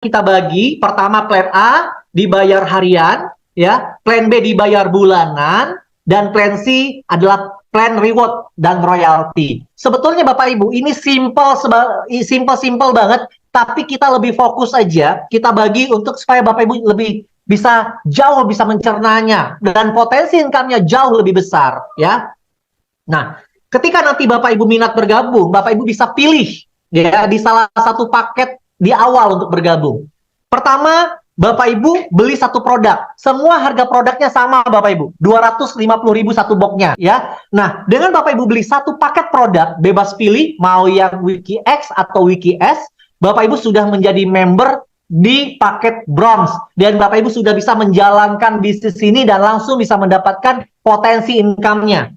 kita bagi, pertama plan A dibayar harian, ya, plan B dibayar bulanan, dan plan C adalah plan reward dan royalty. Sebetulnya Bapak Ibu, ini simple banget, tapi kita lebih fokus aja, kita bagi untuk supaya Bapak Ibu lebih bisa mencernanya, dan potensi income-nya jauh lebih besar, ya. Nah, ketika nanti Bapak Ibu minat bergabung, Bapak Ibu bisa pilih ya di salah satu paket di awal untuk bergabung. Pertama, Bapak Ibu beli satu produk. Semua harga produknya sama Bapak Ibu. 250.000 satu boxnya ya. Nah, dengan Bapak Ibu beli satu paket produk, bebas pilih mau yang Wiki X atau Wiki S, Bapak Ibu sudah menjadi member di paket bronze dan Bapak Ibu sudah bisa menjalankan bisnis ini dan langsung bisa mendapatkan potensi income-nya.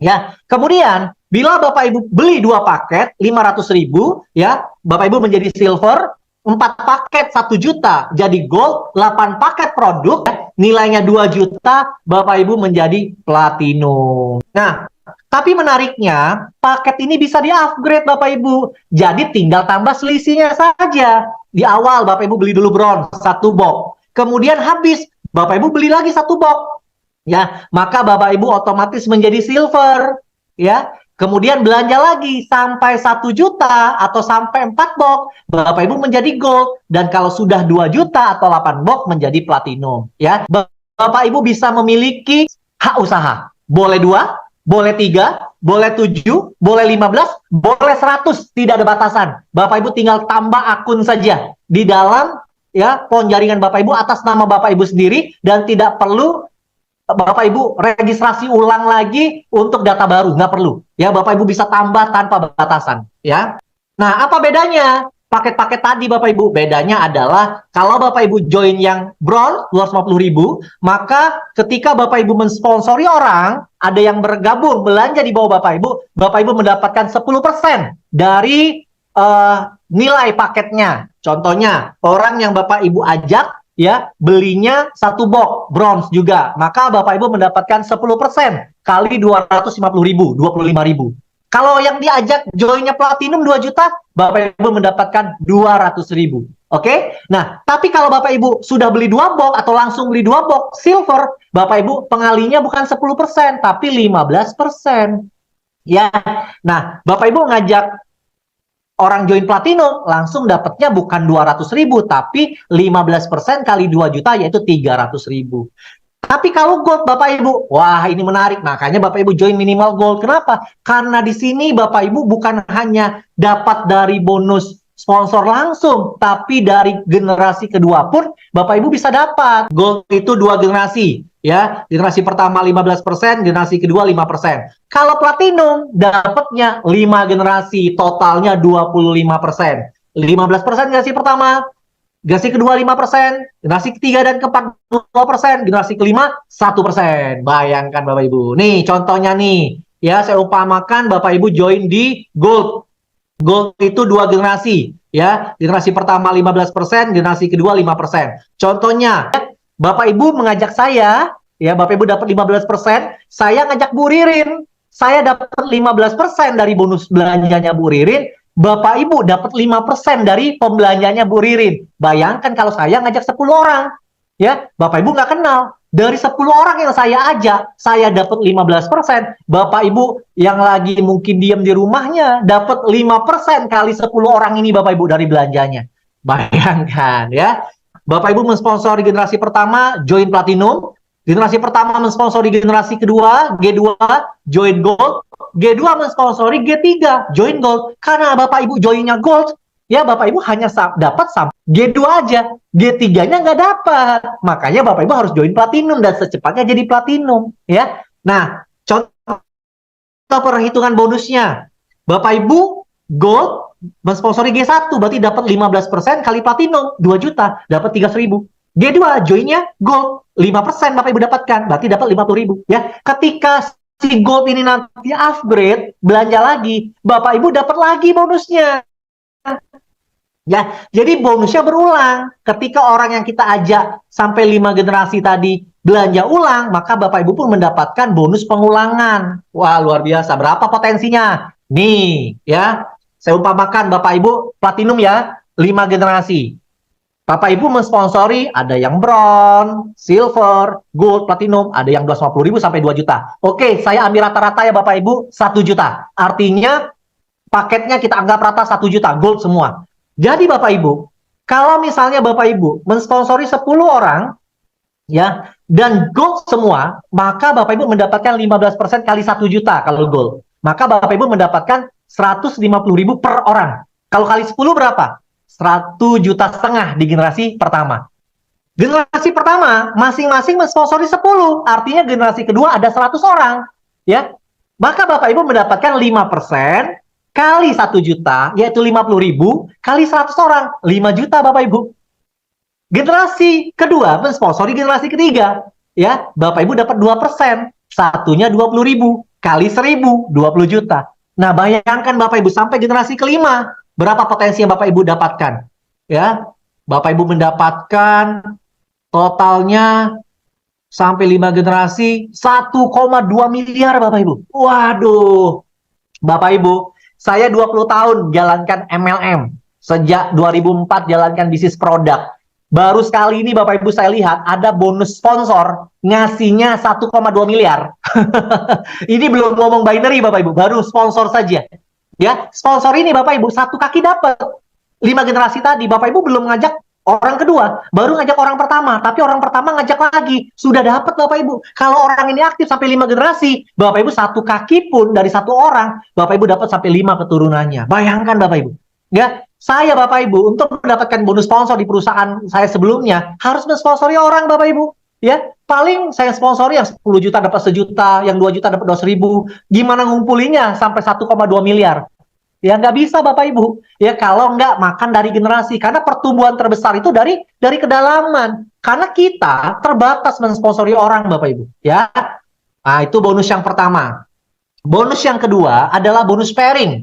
Ya, kemudian bila Bapak Ibu beli 2 paket 500.000 ya, Bapak Ibu menjadi silver, 4 paket 1 juta jadi gold, 8 paket produk ya, nilainya 2 juta, Bapak Ibu menjadi platinum. Nah, tapi menariknya paket ini bisa di-upgrade Bapak Ibu. Jadi tinggal tambah selisihnya saja. Di awal Bapak Ibu beli dulu bronze 1 box. Kemudian habis Bapak Ibu beli lagi 1 box. Ya, maka Bapak Ibu otomatis menjadi silver, ya. Kemudian belanja lagi sampai 1 juta atau sampai 4 box, Bapak Ibu menjadi gold, dan kalau sudah 2 juta atau 8 box menjadi platinum, ya. Bapak Ibu bisa memiliki hak usaha. Boleh 2, boleh 3, boleh 7, boleh 15, boleh 100, tidak ada batasan. Bapak Ibu tinggal tambah akun saja di dalam ya pohon jaringan Bapak Ibu atas nama Bapak Ibu sendiri dan tidak perlu Bapak Ibu registrasi ulang lagi untuk data baru, nggak perlu. Ya, Bapak Ibu bisa tambah tanpa batasan. Ya. Nah, apa bedanya paket-paket tadi Bapak Ibu? Bedanya adalah kalau Bapak Ibu join yang bronze 250.000, maka ketika Bapak Ibu mensponsori orang, ada yang bergabung belanja di bawah Bapak Ibu mendapatkan 10% dari nilai paketnya. Contohnya, orang yang Bapak Ibu ajak ya belinya 1 box bronze juga, maka Bapak Ibu mendapatkan 10% kali 250.000, 25.000. Kalau yang diajak joinnya platinum 2 juta, Bapak Ibu mendapatkan 200.000. Oke? Nah, tapi kalau Bapak Ibu sudah beli 2 box atau langsung beli 2 box silver, Bapak Ibu pengalinya bukan 10%, tapi 15%. Ya. Nah, Bapak Ibu ngajak orang join platinum langsung dapatnya bukan 200.000 tapi 15% kali 2 juta yaitu 300.000. Tapi kalau gold Bapak Ibu, wah ini menarik, makanya Bapak Ibu join minimal gold. Kenapa? Karena di sini Bapak Ibu bukan hanya dapat dari bonus sponsor langsung, tapi dari generasi kedua pun Bapak Ibu bisa dapat. Gold itu 2 generasi, ya. Generasi pertama 15%, generasi kedua 5%. Kalau platinum dapatnya 5 generasi, totalnya 25%. 15% generasi pertama, generasi kedua 5%, generasi ketiga dan keempat 2%, generasi kelima 1%. Bayangkan Bapak Ibu. Nih contohnya nih, ya saya umpamakan Bapak Ibu join di gold. Gold itu 2 generasi, ya. Generasi pertama 15%, generasi kedua 5%. Contohnya, Bapak Ibu mengajak saya, ya Bapak Ibu dapat 15%, saya ngajak Bu Ririn. Saya dapat 15% dari bonus belanjanya Bu Ririn, Bapak Ibu dapat 5% dari pembelanjanya Bu Ririn. Bayangkan kalau saya ngajak 10 orang, ya, Bapak Ibu nggak kenal. Dari 10 orang yang saya ajak, saya dapat 15%. Bapak Ibu yang lagi mungkin diam di rumahnya, dapat 5% kali 10 orang ini Bapak Ibu dari belanjanya. Bayangkan ya. Bapak Ibu mensponsori generasi pertama, join platinum. Generasi pertama mensponsori generasi kedua, G2, join gold. G2 mensponsori G3, join gold. Karena Bapak Ibu joinnya gold, ya Bapak Ibu hanya dapat sampai G2 aja, G3-nya nggak dapat. Makanya Bapak Ibu harus join platinum dan secepatnya jadi platinum, ya. Nah, contoh perhitungan bonusnya. Bapak Ibu gold mensponsori G1 berarti dapat 15% kali platinum 2 juta, dapat 300.000. G2 joinnya gold 5% Bapak Ibu dapatkan, berarti dapat 50.000, ya. Ketika si gold ini nanti upgrade, belanja lagi, Bapak Ibu dapat lagi bonusnya. Ya, jadi bonusnya berulang. Ketika orang yang kita ajak sampai 5 generasi tadi belanja ulang, maka Bapak Ibu pun mendapatkan bonus pengulangan. Wah, luar biasa. Berapa potensinya? Nih, ya. Saya umpamakan Bapak Ibu platinum ya, 5 generasi. Bapak Ibu mensponsori, ada yang bronze, silver, gold, platinum, ada yang 250.000 sampai 2 juta. Oke, saya ambil rata-rata ya Bapak Ibu, 1 juta. Artinya paketnya kita anggap rata 1 juta, gold semua. Jadi Bapak Ibu, kalau misalnya Bapak Ibu mensponsori 10 orang, ya, dan gold semua, maka Bapak Ibu mendapatkan 15% kali 1 juta kalau gold. Maka Bapak Ibu mendapatkan 150.000 per orang. Kalau kali 10 berapa? 1,5 juta di generasi pertama. Generasi pertama masing-masing mensponsori 10, artinya generasi kedua ada 100 orang, ya. Maka Bapak Ibu mendapatkan 5% kali 1 juta, yaitu 50.000 kali 100 orang, 5 juta Bapak Ibu. Generasi kedua mensponsori generasi ketiga, ya. Bapak Ibu dapat 2%, satunya 20.000 kali 1.000, 20 juta. Nah, bayangkan Bapak Ibu sampai generasi kelima, berapa potensi yang Bapak Ibu dapatkan? Ya, Bapak Ibu mendapatkan totalnya sampai 5 generasi 1,2 miliar Bapak Ibu. Waduh. Bapak Ibu, saya 20 tahun jalankan MLM. Sejak 2004 jalankan bisnis produk. Baru sekali ini Bapak Ibu saya lihat ada bonus sponsor ngasihnya 1,2 miliar. Ini belum ngomong binary Bapak Ibu, baru sponsor saja. Ya, sponsor ini Bapak Ibu satu kaki dapat. 5 generasi tadi Bapak Ibu belum ngajak orang kedua, baru ngajak orang pertama, tapi orang pertama ngajak lagi, sudah dapat Bapak Ibu. Kalau orang ini aktif sampai 5 generasi, Bapak Ibu satu kaki pun dari satu orang, Bapak Ibu dapat sampai 5 keturunannya. Bayangkan Bapak Ibu. Ya, saya Bapak Ibu untuk mendapatkan bonus sponsor di perusahaan saya sebelumnya harus mensponsori orang Bapak Ibu. Ya, paling saya sponsori yang 10 juta dapat 1 juta, yang 2 juta dapat 200.000. Gimana ngumpulinya sampai 1,2 miliar? Ya nggak bisa Bapak Ibu. Ya kalau nggak makan dari generasi. Karena pertumbuhan terbesar itu dari kedalaman. Karena kita terbatas mensponsori orang Bapak Ibu. Ya. Nah itu bonus yang pertama. Bonus yang kedua adalah bonus pairing.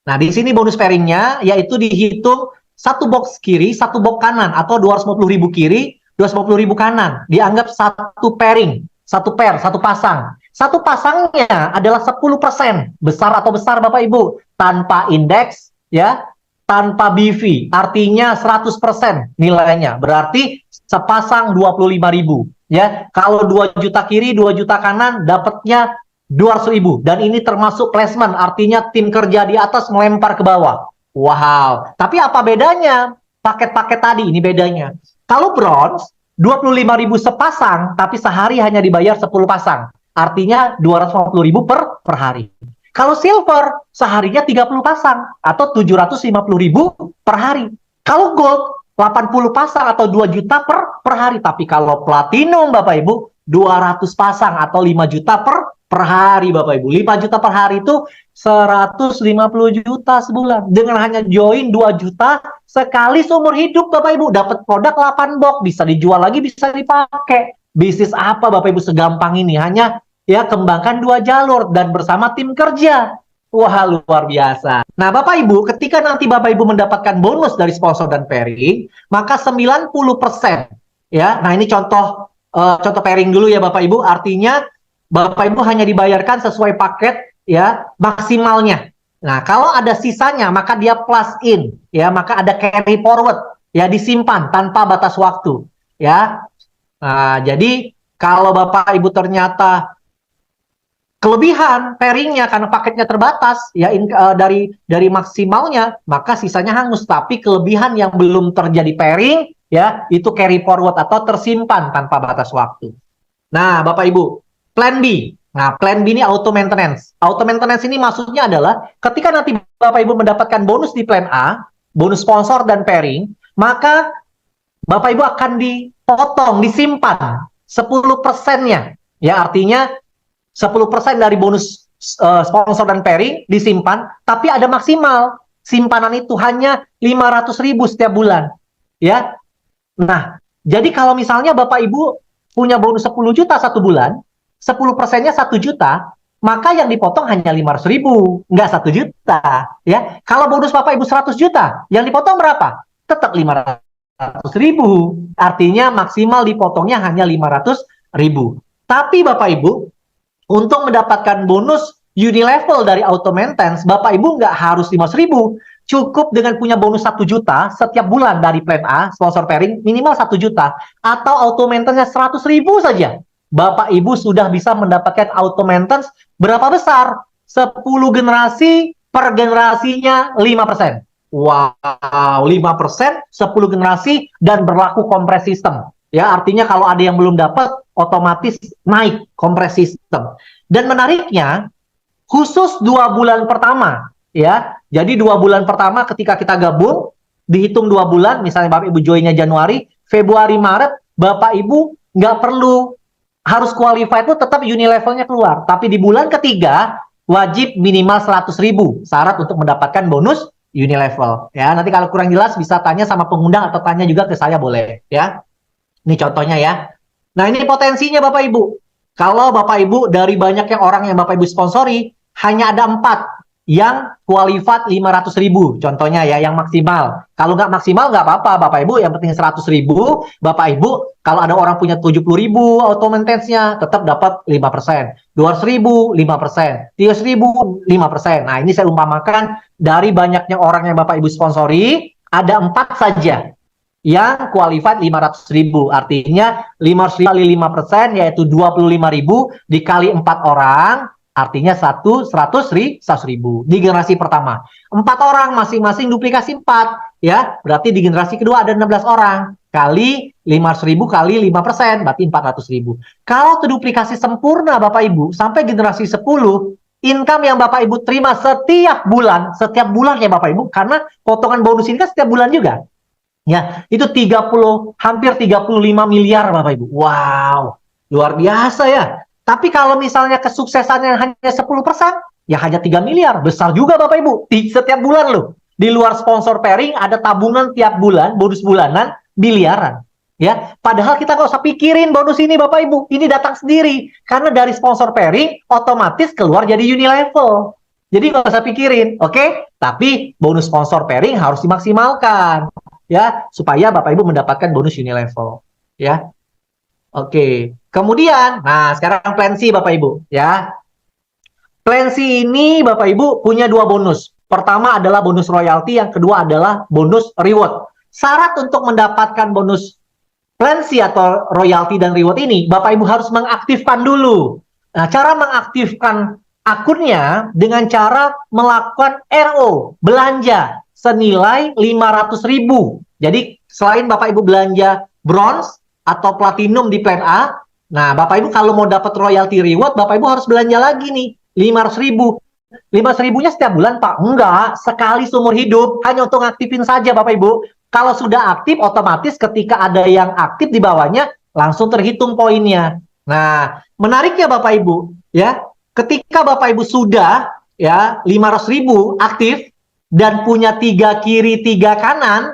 Nah di sini bonus pairingnya yaitu dihitung satu box kiri, satu box kanan. Atau 250.000 kiri, 250.000 kanan. Dianggap satu pairing. Satu pair, satu pasang. Satu pasangnya adalah 10%. Besar atau besar Bapak Ibu. Tanpa indeks, ya, tanpa BV. Artinya 100% nilainya. Berarti sepasang 25.000. Ya, kalau 2 juta kiri, 2 juta kanan, dapatnya 200.000. Dan ini termasuk placement. Artinya tim kerja di atas melempar ke bawah. Wow. Tapi apa bedanya? Paket-paket tadi, ini bedanya. Kalau bronze, 25.000 sepasang, tapi sehari hanya dibayar 10 pasang. Artinya 250.000 per hari. Kalau silver, seharinya 30 pasang atau 750.000 per hari. Kalau gold, 80 pasang atau 2 juta per hari. Tapi kalau platinum, Bapak Ibu, 200 pasang atau 5 juta per hari, Bapak Ibu. 5 juta per hari itu 150 juta sebulan. Dengan hanya join 2 juta sekali seumur hidup, Bapak Ibu. Dapat produk 8 box, bisa dijual lagi, bisa dipakai. Bisnis apa Bapak Ibu segampang ini? Hanya ya kembangkan 2 jalur dan bersama tim kerja. Wah, luar biasa. Nah, Bapak Ibu, ketika nanti Bapak Ibu mendapatkan bonus dari sponsor dan pairing, maka 90% ya. Nah, ini contoh pairing dulu ya Bapak Ibu. Artinya Bapak Ibu hanya dibayarkan sesuai paket ya maksimalnya. Nah, kalau ada sisanya maka dia plus in ya, maka ada carry forward ya, disimpan tanpa batas waktu ya. Nah, jadi kalau Bapak Ibu ternyata kelebihan pairingnya karena paketnya terbatas ya dari maksimalnya, maka sisanya hangus. Tapi kelebihan yang belum terjadi pairing ya itu carry forward atau tersimpan tanpa batas waktu. Nah, Bapak Ibu, plan B. Nah, plan B ini auto maintenance. Auto maintenance ini maksudnya adalah ketika nanti Bapak Ibu mendapatkan bonus di plan A, bonus sponsor dan pairing, maka Bapak Ibu akan dipotong, disimpan 10%-nya. Ya, artinya 10% dari bonus sponsor dan pairing disimpan, tapi ada maksimal. Simpanan itu hanya 500.000 setiap bulan. Ya. Nah, jadi kalau misalnya Bapak Ibu punya bonus 10 juta satu bulan, 10%-nya 1 juta, maka yang dipotong hanya 500.000, nggak 1 juta. Ya. Kalau bonus Bapak Ibu 100 juta, yang dipotong berapa? Tetap 500.000. Artinya maksimal dipotongnya hanya 500.000. Tapi Bapak Ibu, untuk mendapatkan bonus unilevel dari auto maintenance, Bapak Ibu nggak harus 500.000. cukup dengan punya bonus 1 juta setiap bulan dari plan A, sponsor pairing, minimal 1 juta, atau auto maintenance 100.000 saja. Bapak Ibu sudah bisa mendapatkan auto maintenance berapa besar? 10 generasi per generasinya 5%. Wow, 5%, 10 generasi, dan berlaku kompres sistem. Ya, artinya kalau ada yang belum dapat, otomatis naik kompres sistem. Dan menariknya, khusus 2 bulan pertama, ya. Jadi 2 bulan pertama ketika kita gabung, dihitung 2 bulan, misalnya Bapak Ibu joinnya Januari, Februari, Maret, Bapak Ibu nggak perlu harus qualified itu tetap unilevelnya keluar. Tapi di bulan ketiga, wajib minimal 100.000 syarat untuk mendapatkan bonus unilevel. Ya, nanti kalau kurang jelas bisa tanya sama pengundang atau tanya juga ke saya boleh. Ya, ini contohnya ya. Nah, ini potensinya Bapak Ibu. Kalau Bapak Ibu dari banyak yang orang yang Bapak Ibu sponsori, hanya ada 4 yang qualified 500.000. Contohnya ya, yang maksimal. Kalau nggak maksimal nggak apa-apa Bapak Ibu, yang penting 100.000. Bapak Ibu, kalau ada orang punya 70.000 auto maintenance-nya, tetap dapat 5%. 200.000, 5%. 300.000, 5%. Nah, ini saya umpamakan dari banyaknya orang yang Bapak Ibu sponsori, ada 4 saja yang qualified 500.000. Artinya 500.000 kali 5%, yaitu 25.000 dikali 4 orang, artinya 100.000 di generasi pertama. 4 orang masing-masing duplikasi 4, ya. Berarti di generasi kedua ada 16 orang. Kali 500.000 kali 5%, berarti 400.000. Kalau terduplikasi sempurna Bapak Ibu, sampai generasi 10, income yang Bapak Ibu terima setiap bulan ya Bapak Ibu, karena potongan bonus ini kan setiap bulan juga. Ya, itu 30, hampir 35 miliar Bapak Ibu. Wow, luar biasa ya. Tapi kalau misalnya kesuksesannya hanya 10%, ya hanya 3 miliar. Besar juga Bapak Ibu. Setiap bulan loh. Di luar sponsor pairing ada tabungan tiap bulan, bonus bulanan, miliaran. Ya, padahal kita nggak usah pikirin bonus ini Bapak Ibu. Ini datang sendiri. Karena dari sponsor pairing, otomatis keluar jadi unilevel. Jadi nggak usah pikirin, oke? Tapi bonus sponsor pairing harus dimaksimalkan. Ya, supaya Bapak Ibu mendapatkan bonus unilevel. Ya. Oke. Kemudian, nah sekarang plan C Bapak Ibu, ya. Plan C ini Bapak Ibu punya 2 bonus. Pertama adalah bonus royalti, yang kedua adalah bonus reward. Syarat untuk mendapatkan bonus plan C atau royalti dan reward ini, Bapak Ibu harus mengaktifkan dulu. Nah, cara mengaktifkan akunnya dengan cara melakukan RO, belanja senilai 500.000. Jadi selain Bapak Ibu belanja bronze atau platinum di plan A, nah Bapak Ibu kalau mau dapat royalty reward, Bapak Ibu harus belanja lagi nih 500.000. 500.000-nya setiap bulan Pak? Enggak, sekali seumur hidup, hanya untuk ngaktifin saja Bapak Ibu. Kalau sudah aktif, otomatis ketika ada yang aktif di bawahnya, langsung terhitung poinnya. Nah, menariknya Bapak Ibu, ya, ketika Bapak Ibu sudah ya 500.000 aktif, dan punya 3 kiri 3 kanan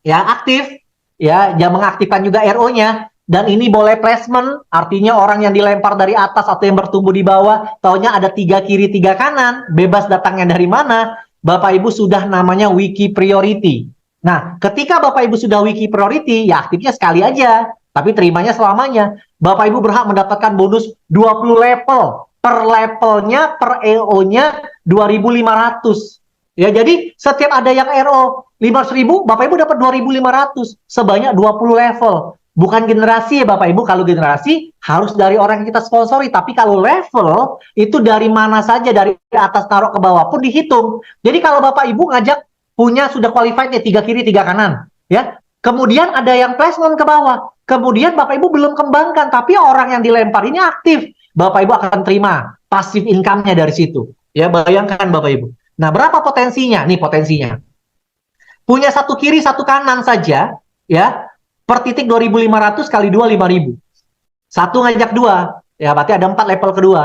ya aktif, ya jangan mengaktifkan juga RO-nya, dan ini boleh placement, artinya orang yang dilempar dari atas atau yang bertumbuh di bawah, taunya ada 3 kiri 3 kanan, bebas datangnya dari mana, Bapak Ibu sudah namanya wiki priority. Nah, ketika Bapak Ibu sudah wiki priority, ya aktifnya sekali aja, tapi terimanya selamanya. Bapak Ibu berhak mendapatkan bonus 20 level, per levelnya, per EO-nya 2.500. Ya, jadi setiap ada yang RO 500.000, Bapak Ibu dapat 2.500 sebanyak 20 level. Bukan generasi ya Bapak Ibu, kalau generasi harus dari orang yang kita sponsori, tapi kalau level itu dari mana saja, dari atas taruh ke bawah pun dihitung. Jadi kalau Bapak Ibu ngajak punya sudah qualified nih 3 kiri 3 kanan, ya. Kemudian ada yang placement ke bawah. Kemudian Bapak Ibu belum kembangkan, tapi orang yang dilempar ini aktif. Bapak Ibu akan terima passive income-nya dari situ. Ya, bayangkan Bapak Ibu. Nah, berapa potensinya? Nih potensinya. Punya 1 kiri 1 kanan saja, ya. Per titik 2.500 kali 2 5.000. 1 ngajak 2, ya berarti ada 4 level kedua.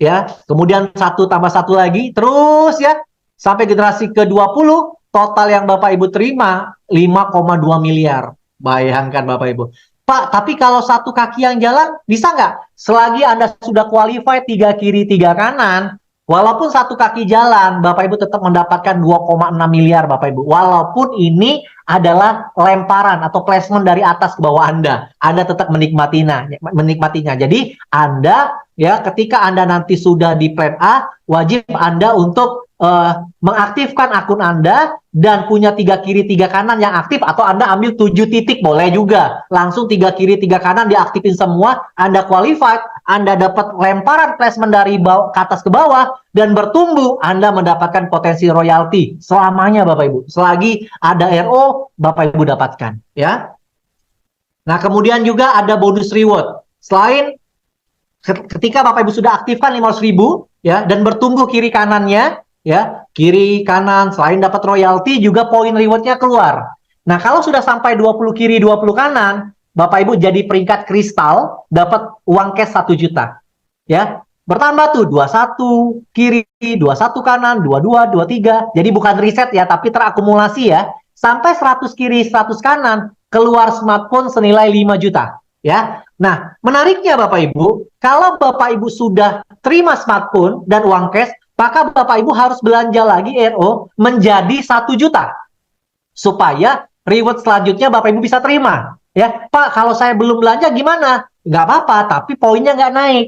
Ya, kemudian 1 tambah 1 lagi, terus ya sampai generasi ke-20, total yang Bapak Ibu terima 5,2 miliar. Bayangkan Bapak Ibu. Pak, tapi kalau 1 kaki yang jalan bisa nggak? Selagi Anda sudah qualified 3 kiri 3 kanan, walaupun 1 kaki jalan, Bapak Ibu tetap mendapatkan 2,6 miliar Bapak Ibu. Walaupun ini adalah lemparan atau placement dari atas ke bawah Anda. Anda tetap menikmatinya. Jadi Anda ya ketika Anda nanti sudah di plan A, wajib Anda untuk mengaktifkan akun Anda dan punya 3 kiri 3 kanan yang aktif, atau Anda ambil 7 titik boleh juga. Langsung 3 kiri 3 kanan diaktifin semua, Anda qualified, Anda dapat lemparan placement dari bawah ke atas ke bawah dan bertumbuh, Anda mendapatkan potensi royalti selamanya Bapak Ibu. Selagi ada RO, Bapak Ibu dapatkan ya. Nah, kemudian juga ada bonus reward. Selain ketika Bapak Ibu sudah aktifkan 500.000 ya dan bertumbuh kiri kanannya ya, kiri kanan, selain dapat royalti juga poin rewardnya keluar. Nah, kalau sudah sampai 20 kiri 20 kanan, Bapak Ibu jadi peringkat kristal, dapat uang cash 1 juta ya. Bertambah tuh 21 kiri, 21 kanan, 22, 23. Jadi bukan reset ya, tapi terakumulasi ya. Sampai 100 kiri, 100 kanan, keluar smartphone senilai 5 juta ya. Nah, menariknya Bapak Ibu, kalau Bapak Ibu sudah terima smartphone dan uang cash, maka Bapak Ibu harus belanja lagi RO menjadi 1 juta. Supaya reward selanjutnya Bapak Ibu bisa terima. Ya, Pak, kalau saya belum belanja gimana? Nggak apa-apa, tapi poinnya nggak naik.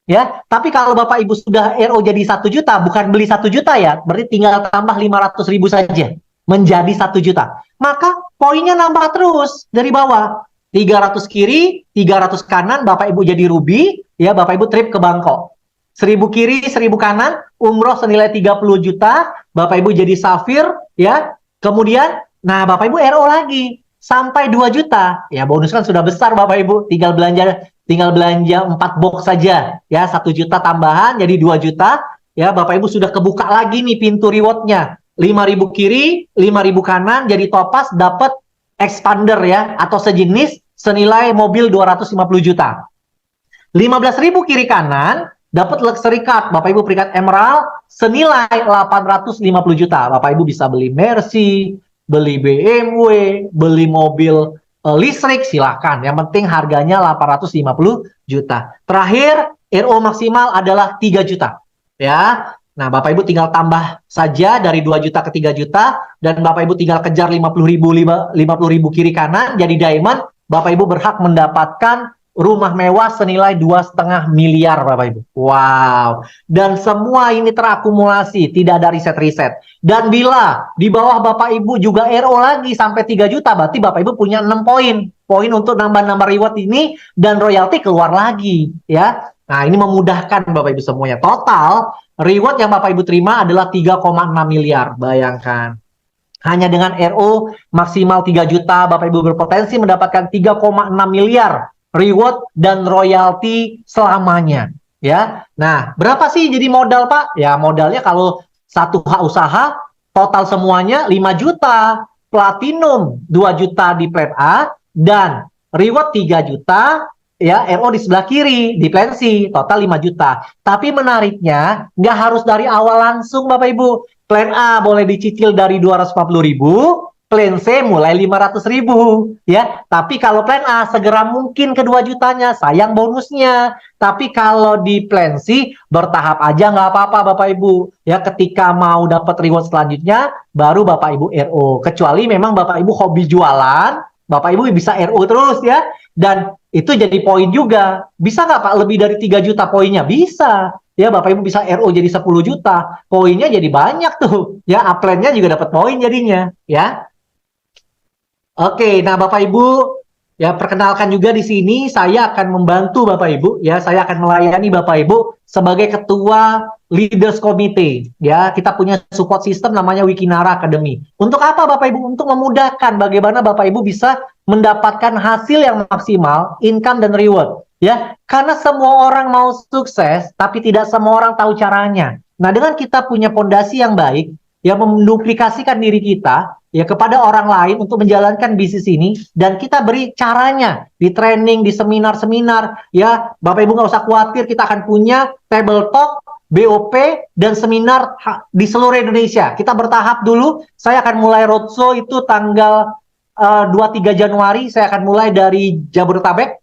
Ya, tapi kalau Bapak Ibu sudah RO jadi 1 juta, bukan beli 1 juta ya, berarti tinggal tambah 500.000 saja. Menjadi 1 juta. Maka poinnya nambah terus dari bawah. 300 kiri, 300 kanan, Bapak Ibu jadi ruby, ya Bapak Ibu trip ke Bangkok. 1000 kiri, 1000 kanan, umroh senilai 30 juta, Bapak Ibu jadi safir, ya. Kemudian, nah Bapak Ibu RO lagi, sampai 2 juta. Ya bonus kan sudah besar Bapak Ibu, tinggal belanja 4 box saja, ya 1 juta tambahan, jadi 2 juta. Ya Bapak Ibu sudah kebuka lagi nih pintu rewardnya. 5.000 kiri, 5.000 kanan, jadi topas dapat expander ya, atau sejenis senilai mobil 250 juta. 15.000 kiri kanan, dapat luxury card, Bapak Ibu peringkat emerald, senilai 850 juta. Bapak Ibu bisa beli Mercy, beli BMW, beli mobil listrik, silakan. Yang penting harganya 850 juta. Terakhir, RO maksimal adalah 3 juta. Ya. Nah, Bapak Ibu tinggal tambah saja dari 2 juta ke 3 juta, dan Bapak Ibu tinggal kejar 50.000 kiri kanan, jadi diamond, Bapak Ibu berhak mendapatkan rumah mewah senilai 2,5 miliar Bapak Ibu. Wow. Dan semua ini terakumulasi, tidak ada riset-riset. Dan bila di bawah Bapak Ibu juga RO lagi sampai 3 juta, berarti Bapak Ibu punya 6 poin. Poin untuk nambah-nambah reward ini, dan royalti keluar lagi. Ya. Nah, ini memudahkan Bapak Ibu semuanya. Total, reward yang Bapak Ibu terima adalah 3,6 miliar. Bayangkan. Hanya dengan RO maksimal 3 juta, Bapak Ibu berpotensi mendapatkan 3,6 miliar reward dan royalti selamanya. Ya, nah berapa sih jadi modal Pak? Ya modalnya kalau satu hak usaha total semuanya 5 juta, platinum 2 juta di plan A, dan reward 3 juta, ya RO di sebelah kiri di plan C, total 5 juta. Tapi menariknya nggak harus dari awal langsung Bapak Ibu. Plan A boleh dicicil dari 250.000, plan C mulai 500.000 ya. Tapi kalau plan A segera mungkin ke 2 jutanya, sayang bonusnya. Tapi kalau di plan C bertahap aja nggak apa-apa Bapak Ibu. Ya ketika mau dapat reward selanjutnya baru Bapak Ibu RO. Kecuali memang Bapak Ibu hobi jualan, Bapak Ibu bisa RO terus ya. Dan itu jadi poin juga. Bisa nggak Pak lebih dari 3 juta poinnya? Bisa. Ya Bapak Ibu bisa RO jadi 10 juta. Poinnya jadi banyak tuh. Ya upline-nya juga dapat poin jadinya. Ya. Oke, nah Bapak Ibu, ya perkenalkan juga di sini saya akan membantu Bapak Ibu, ya saya akan melayani Bapak Ibu sebagai Ketua Leaders Committee. Ya, kita punya support system namanya Wikinara Academy. Untuk apa Bapak Ibu? Untuk memudahkan bagaimana Bapak Ibu bisa mendapatkan hasil yang maksimal, income dan reward. Ya, karena semua orang mau sukses, tapi tidak semua orang tahu caranya. Nah, dengan kita punya fondasi yang baik, yang menduplikasikan diri kita ya kepada orang lain untuk menjalankan bisnis ini, dan kita beri caranya di training, di seminar-seminar ya. Bapak Ibu nggak usah khawatir, kita akan punya table talk, BOP, dan seminar di seluruh Indonesia. Kita bertahap dulu. Saya akan mulai roadshow itu tanggal 2-3 Januari. Saya akan mulai dari Jabodetabek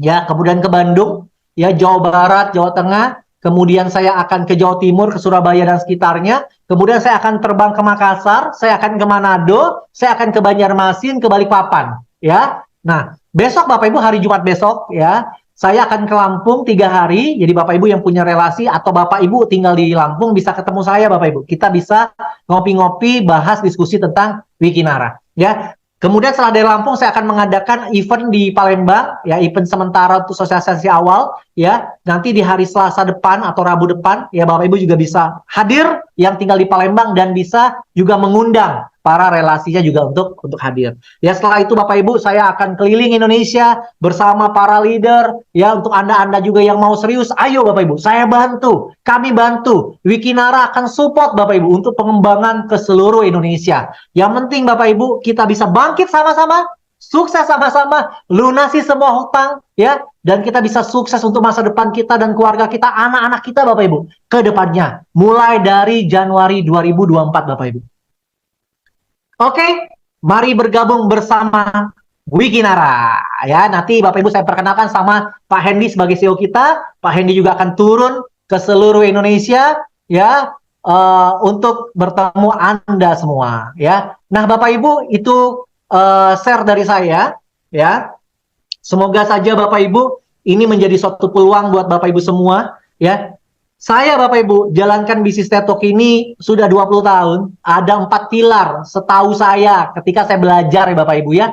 ya, kemudian ke Bandung ya, Jawa Barat, Jawa Tengah, kemudian saya akan ke Jawa Timur, ke Surabaya dan sekitarnya, kemudian saya akan terbang ke Makassar, saya akan ke Manado, saya akan ke Banjarmasin, ke Balikpapan, ya. Nah, besok Bapak Ibu hari Jumat besok, ya, saya akan ke Lampung 3 hari. Jadi Bapak Ibu yang punya relasi atau Bapak Ibu tinggal di Lampung bisa ketemu saya Bapak Ibu. Kita bisa ngopi-ngopi, bahas diskusi tentang Wikinara, ya. Kemudian setelah dari Lampung saya akan mengadakan event di Palembang, ya, event sementara untuk sosialisasi awal, ya. Nanti di hari Selasa depan atau Rabu depan, ya, Bapak Ibu juga bisa hadir yang tinggal di Palembang dan bisa juga mengundang para relasinya juga untuk hadir. Ya, setelah itu Bapak Ibu saya akan keliling Indonesia bersama para leader, ya, untuk Anda-Anda juga yang mau serius, ayo Bapak Ibu, saya bantu, kami bantu. Wikinara akan support Bapak Ibu untuk pengembangan ke seluruh Indonesia. Yang penting Bapak Ibu kita bisa bangkit sama-sama, sukses sama-sama, lunasi semua hutang, ya, dan kita bisa sukses untuk masa depan kita dan keluarga kita, anak-anak kita Bapak Ibu, ke depannya, mulai dari Januari 2024 Bapak Ibu. Oke, mari bergabung bersama Wikinara. Ya, nanti Bapak Ibu saya perkenalkan sama Pak Hendy sebagai CEO kita. Pak Hendy juga akan turun ke seluruh Indonesia, ya, untuk bertemu Anda semua, ya. Nah, Bapak Ibu itu share dari saya, ya. Semoga saja Bapak Ibu ini menjadi suatu peluang buat Bapak Ibu semua, ya. Saya Bapak Ibu jalankan bisnis TED ini sudah 20 tahun. Ada 4 pilar setahu saya ketika saya belajar ya Bapak Ibu, ya,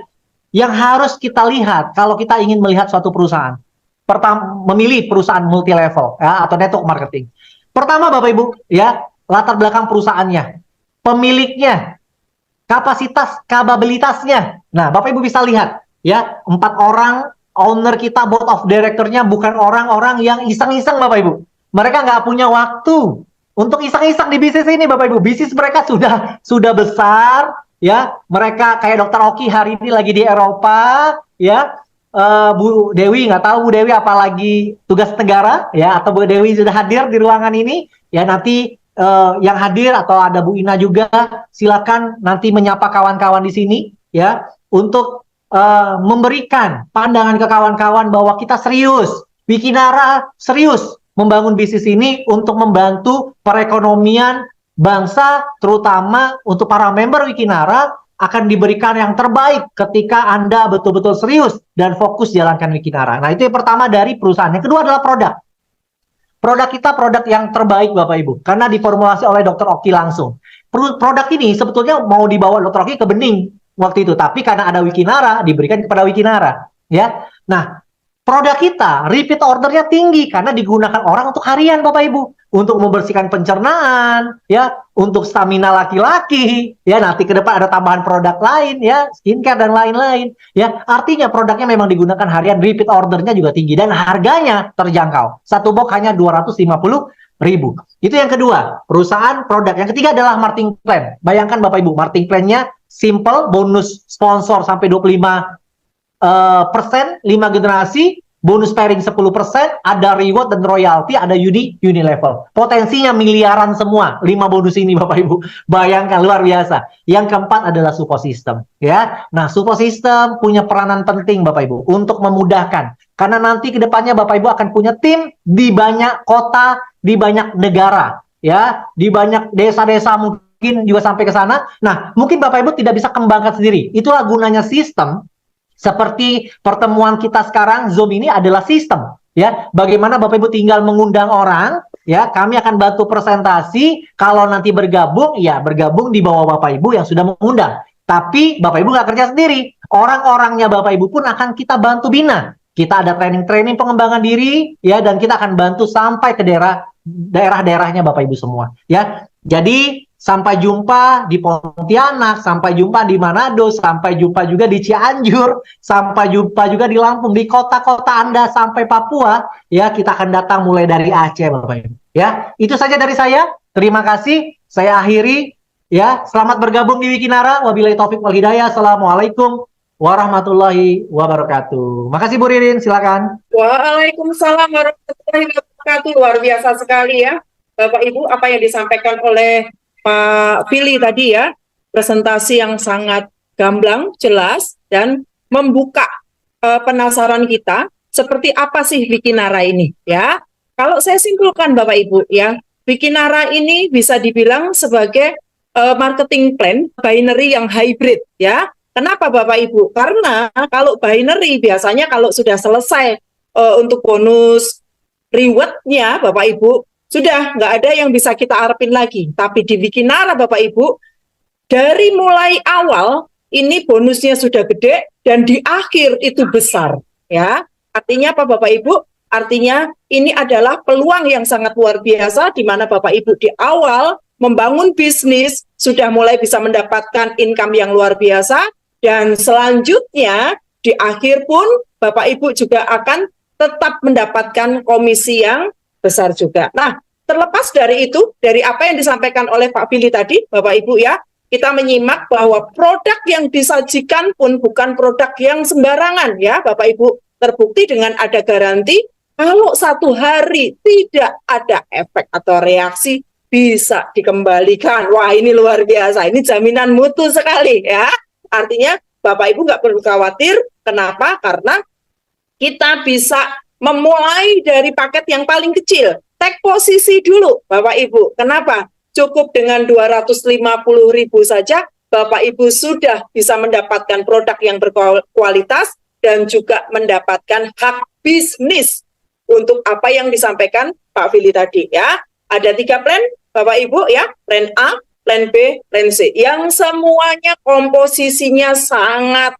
yang harus kita lihat kalau kita ingin melihat suatu perusahaan. Pertama, memilih perusahaan multi level, ya, atau network marketing. Pertama Bapak Ibu, ya, latar belakang perusahaannya, pemiliknya, kapasitas, kapabilitasnya. Nah, Bapak Ibu bisa lihat, ya, 4 orang owner kita, board of director-nya bukan orang-orang yang iseng-iseng Bapak Ibu. Mereka nggak punya waktu untuk iseng-iseng di bisnis ini Bapak Ibu. Bisnis mereka sudah besar, ya. Mereka kayak Dokter Oki hari ini lagi di Eropa, ya. Bu Dewi, nggak tahu Bu Dewi apalagi tugas negara, ya, atau Bu Dewi sudah hadir di ruangan ini, ya. Nanti yang hadir atau ada Bu Ina juga, silakan nanti menyapa kawan-kawan di sini, ya, untuk memberikan pandangan ke kawan-kawan bahwa kita serius, Wikinara serius membangun bisnis ini untuk membantu perekonomian bangsa, terutama untuk para member Wikinara akan diberikan yang terbaik ketika Anda betul-betul serius dan fokus jalankan Wikinara. Nah, itu yang pertama dari perusahaan. Yang kedua adalah produk. Produk kita produk yang terbaik Bapak Ibu, karena diformulasi oleh Dr. Oki langsung. Produk ini sebetulnya mau dibawa Dr. Oki ke Bening waktu itu, tapi karena ada Wikinara, diberikan kepada Wikinara, ya. Nah, produk kita repeat ordernya tinggi karena digunakan orang untuk harian Bapak Ibu, untuk membersihkan pencernaan, ya, untuk stamina laki-laki, ya. Nanti ke depan ada tambahan produk lain, ya, skincare dan lain-lain, ya. Artinya produknya memang digunakan harian, repeat ordernya juga tinggi dan harganya terjangkau. Satu box hanya 250.000. Itu yang kedua, perusahaan produk. Yang ketiga adalah marketing plan. Bayangkan Bapak Ibu, marketing plan-nya simple, bonus sponsor sampai 25%, 5 generasi, bonus pairing 10%, ada reward dan royalty, ada unilevel. Potensinya miliaran semua, 5 bonus ini Bapak Ibu. Bayangkan, luar biasa. Yang keempat adalah support system, ya. Nah, support system punya peranan penting Bapak Ibu untuk memudahkan. Karena nanti ke depannya Bapak Ibu akan punya tim di banyak kota, di banyak negara, ya, di banyak desa-desa mungkin juga sampai ke sana. Nah, mungkin Bapak Ibu tidak bisa kembangkan sendiri. Itulah gunanya sistem. Seperti pertemuan kita sekarang, Zoom ini adalah sistem, ya. Bagaimana Bapak Ibu tinggal mengundang orang, ya, kami akan bantu presentasi. Kalau nanti bergabung, ya, bergabung di bawah Bapak Ibu yang sudah mengundang. Tapi Bapak Ibu nggak kerja sendiri. Orang-orangnya Bapak Ibu pun akan kita bantu bina. Kita ada training-training pengembangan diri, ya, dan kita akan bantu sampai ke daerah-daerahnya Bapak Ibu semua, ya. Jadi sampai jumpa di Pontianak, sampai jumpa di Manado, sampai jumpa juga di Cianjur, sampai jumpa juga di Lampung, di kota-kota Anda sampai Papua, ya, kita akan datang mulai dari Aceh Bapak Ibu, ya. Itu saja dari saya. Terima kasih. Saya akhiri, ya. Selamat bergabung di Wikinara. Wabillahi taufik wal hidayah. Assalamualaikum warahmatullahi wabarakatuh. Makasih Bu Ririn, silakan. Waalaikumsalam warahmatullahi wabarakatuh. Luar biasa sekali ya Bapak Ibu apa yang disampaikan oleh Pak Fili tadi ya, presentasi yang sangat gamblang, jelas, dan membuka penasaran kita seperti apa sih Wikinara ini ya. Kalau saya simpulkan Bapak Ibu ya, Wikinara ini bisa dibilang sebagai marketing plan binary yang hybrid ya. Kenapa Bapak Ibu? Karena kalau binary biasanya kalau sudah selesai untuk bonus rewardnya Bapak Ibu, sudah nggak ada yang bisa kita harapin lagi. Tapi di Wikinara Bapak Ibu, dari mulai awal ini bonusnya sudah gede dan di akhir itu besar ya. Artinya apa Bapak Ibu? Artinya ini adalah peluang yang sangat luar biasa di mana Bapak Ibu di awal membangun bisnis sudah mulai bisa mendapatkan income yang luar biasa dan selanjutnya di akhir pun Bapak Ibu juga akan tetap mendapatkan komisi yang besar juga. Nah, terlepas dari itu, dari apa yang disampaikan oleh Pak Billy tadi, Bapak Ibu ya, kita menyimak bahwa produk yang disajikan pun bukan produk yang sembarangan ya Bapak Ibu. Terbukti dengan ada garansi, kalau satu hari tidak ada efek atau reaksi, bisa dikembalikan. Wah, ini luar biasa. Ini jaminan mutu sekali ya. Artinya Bapak Ibu nggak perlu khawatir. Kenapa? Karena kita bisa memulai dari paket yang paling kecil. Take posisi dulu Bapak Ibu. Kenapa? Cukup dengan 250.000 saja, Bapak Ibu sudah bisa mendapatkan produk yang berkualitas dan juga mendapatkan hak bisnis untuk apa yang disampaikan Pak Billy tadi ya. Ada 3 plan Bapak Ibu ya, plan A, plan B, plan C, yang semuanya komposisinya sangat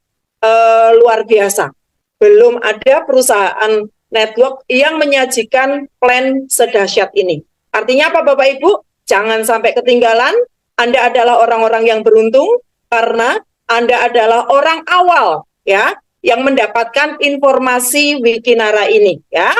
luar biasa. Belum ada perusahaan network yang menyajikan plan sedahsyat ini. Artinya apa Bapak Ibu? Jangan sampai ketinggalan. Anda adalah orang-orang yang beruntung karena Anda adalah orang awal ya yang mendapatkan informasi Wikinara ini ya.